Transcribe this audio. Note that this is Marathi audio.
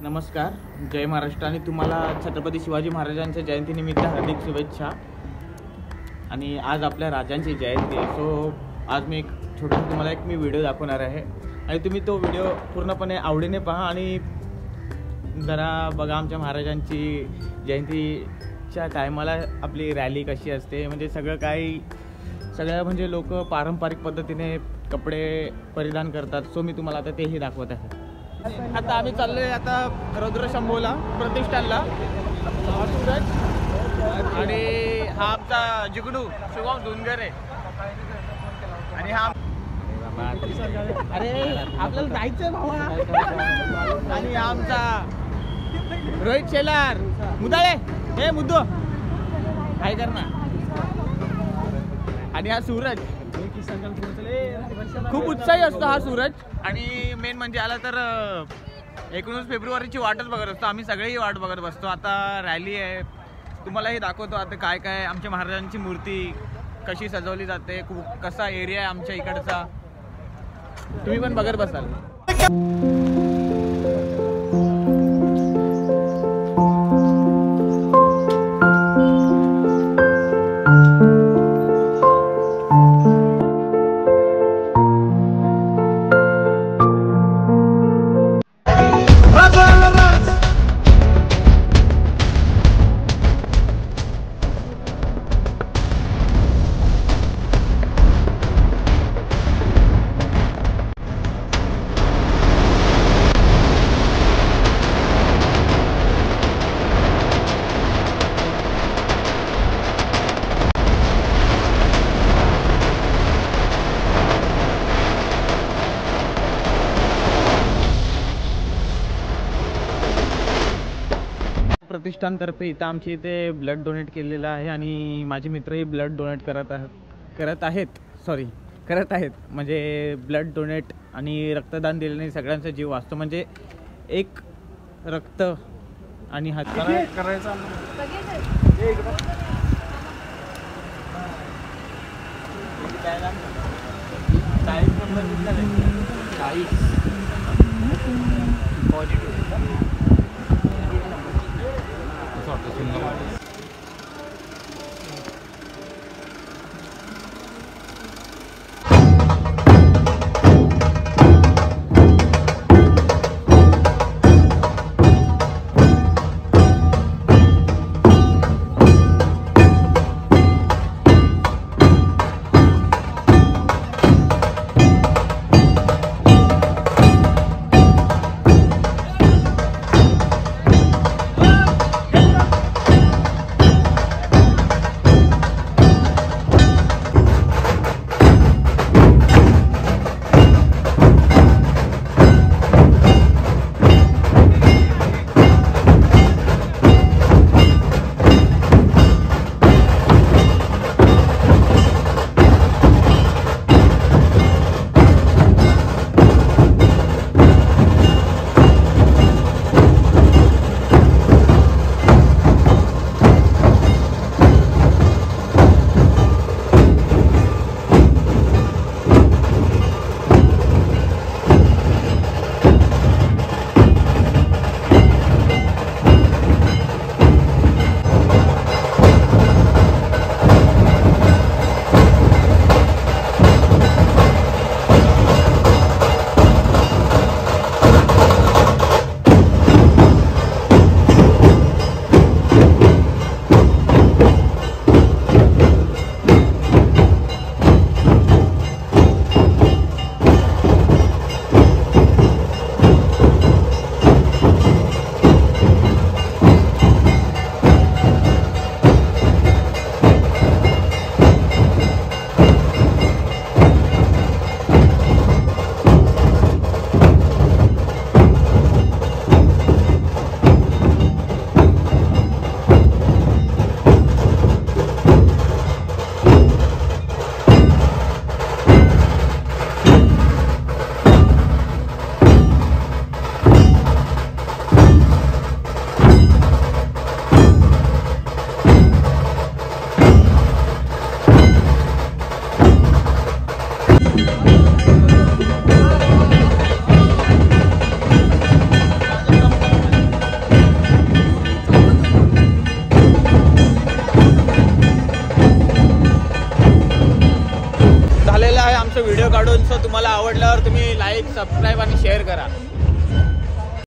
नमस्कार, जय महाराष्ट्र आणि तुम्हाला छत्रपती शिवाजी महाराजांच्या जयंतीनिमित्त हार्दिक शुभेच्छा। आणि आज आपल्या राजांची जयंती आहे, सो आज मी एक छोटासा तुम्हाला एक व्हिडिओ दाखवणार आहे आणि तुम्ही तो व्हिडिओ पूर्णपणे आवडीने पहा आणि जरा बघा आमच्या महाराजांची जयंतीच्या टायमाला आपली रॅली कशी असते, म्हणजे सगळं म्हणजे लोक पारंपरिक पद्धतीने कपडे परिधान करतात। सो मी तुम्हाला आता तेही दाखवत आहे। आता आम्ही चाललोय आता रुद्रशंभूला प्रतिष्ठानला, हा सूरज आणि हा आमचा जिगणू शुभम धुनगर आहे आणि हा अरे आपल्याला जायचंय भावा आणि हा आमचा रोहित शेलार मुदाळे हे मुद्दो काय करणार आणि हा सूरज खूप उत्साही असतो हा सूरज। आणि मेन म्हणजे आला तर 19 फेब्रुवारीची वाटच बघत असतो आम्ही, सगळेही वाट बघत बसतो। आता रॅली आहे, तुम्हालाही दाखवतो आता काय काय आमच्या महाराजांची मूर्ती कशी सजवली जाते, कसा एरिया आहे आमच्या इकडचा, तुम्ही पण बघत बसाल। प्रतिष्ठानतर्फे इथं आमच्या इथे ब्लड डोनेट केलेलं आहे आणि माझे मित्रही ब्लड डोनेट करत आहेत म्हणजे ब्लड डोनेट आणि रक्तदान दिल्याने सगळ्यांचा जीव वाचतो, म्हणजे एक रक्त आणि हात करायचा। आमचा व्हिडिओ काढून. सो तुम्हाला आवडल्यावर तुम्ही लाईक, सबस्क्राईब आणि शेअर करा.